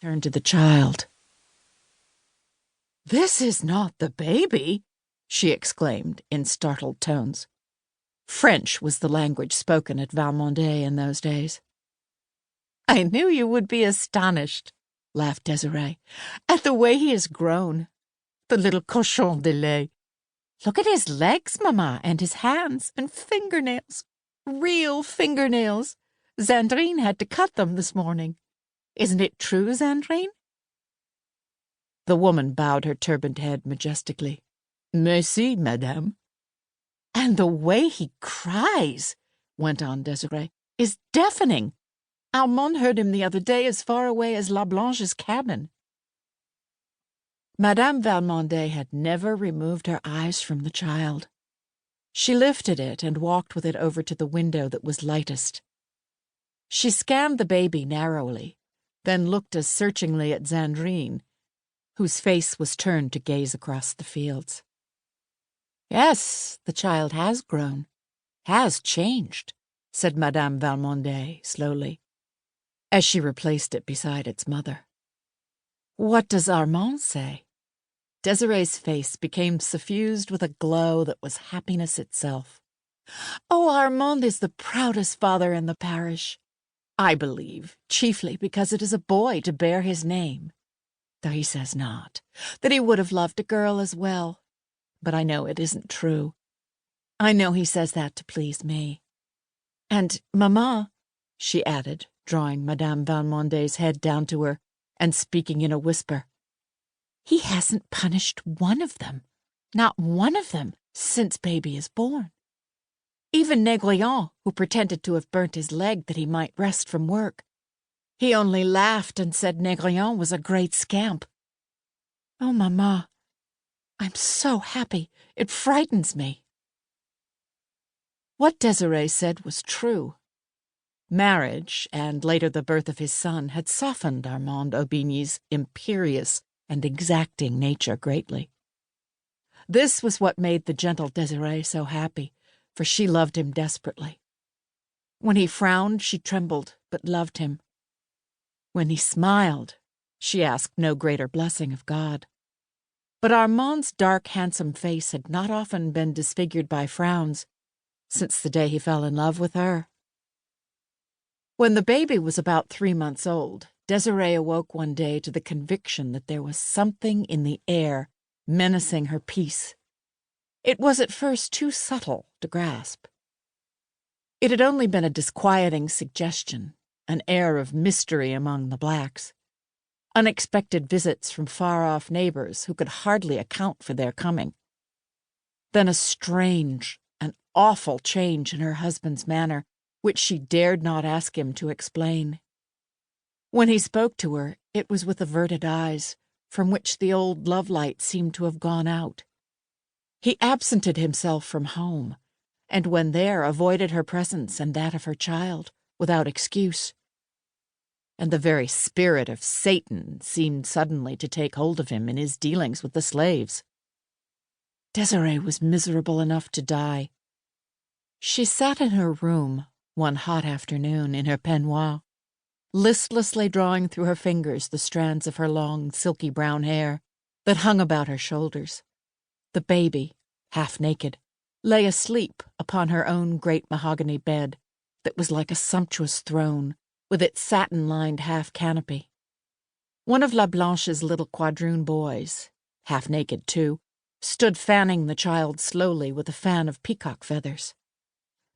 turned to the child. "This is not the baby," she exclaimed in startled tones. French was the language spoken at Valmondé in those days. "I knew you would be astonished," laughed Desiree, "at the way he has grown. The little cochon de lait. Look at his legs, Mamma, and his hands and fingernails. Real fingernails. Zandrine had to cut them this morning. Isn't it true, Zandrine?" The woman bowed her turbaned head majestically. "Merci, madame." "And the way he cries," went on Desiree, "is deafening. Armand heard him the other day as far away as La Blanche's cabin." Madame Valmondé had never removed her eyes from the child. She lifted it and walked with it over to the window that was lightest. She scanned the baby narrowly, then looked as searchingly at Zandrine, whose face was turned to gaze across the fields. "Yes, the child has grown, has changed," said Madame Valmondé slowly, as she replaced it beside its mother. "What does Armand say?" Desiree's face became suffused with a glow that was happiness itself. "Oh, Armand is the proudest father in the parish. I believe, chiefly because it is a boy to bear his name. Though he says not, that he would have loved a girl as well. But I know it isn't true. I know he says that to please me. And, Mamma," she added, drawing Madame Valmondé's head down to her and speaking in a whisper, "he hasn't punished one of them, not one of them, since baby is born. Even Négrillon, who pretended to have burnt his leg that he might rest from work. He only laughed and said Négrillon was a great scamp. Oh, Mamma, I'm so happy, it frightens me." What Desiree said was true. Marriage, and later the birth of his son, had softened Armand Aubigny's imperious and exacting nature greatly. This was what made the gentle Desiree so happy, for she loved him desperately. When he frowned, she trembled, but loved him. When he smiled, she asked no greater blessing of God. But Armand's dark, handsome face had not often been disfigured by frowns since the day he fell in love with her. When the baby was about 3 months old, Desiree awoke one day to the conviction that there was something in the air menacing her peace. It was at first too subtle to grasp. It had only been a disquieting suggestion, an air of mystery among the blacks, unexpected visits from far-off neighbors who could hardly account for their coming. Then a strange, an awful change in her husband's manner, which she dared not ask him to explain. When he spoke to her, it was with averted eyes, from which the old love-light seemed to have gone out. He absented himself from home, and when there avoided her presence and that of her child, without excuse. And the very spirit of Satan seemed suddenly to take hold of him in his dealings with the slaves. Desiree was miserable enough to die. She sat in her room one hot afternoon in her peignoir, listlessly drawing through her fingers the strands of her long, silky brown hair that hung about her shoulders. The baby, half naked, lay asleep upon her own great mahogany bed that was like a sumptuous throne, with its satin-lined half-canopy. One of La Blanche's little quadroon boys, half-naked too, stood fanning the child slowly with a fan of peacock feathers.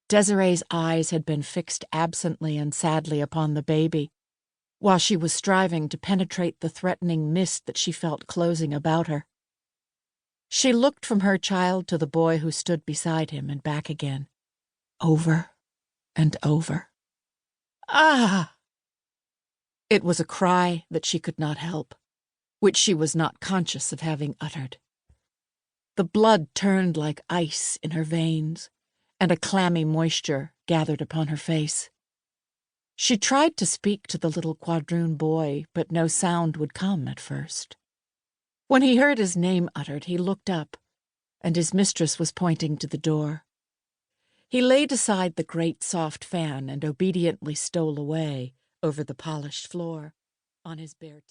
Desiree's eyes had been fixed absently and sadly upon the baby, while she was striving to penetrate the threatening mist that she felt closing about her. She looked from her child to the boy who stood beside him and back again, over and over. "Ah!" It was a cry that she could not help, which she was not conscious of having uttered. The blood turned like ice in her veins, and a clammy moisture gathered upon her face. She tried to speak to the little quadroon boy, but no sound would come at first. When he heard his name uttered, he looked up, and his mistress was pointing to the door. He laid aside the great soft fan and obediently stole away over the polished floor. On his bare tip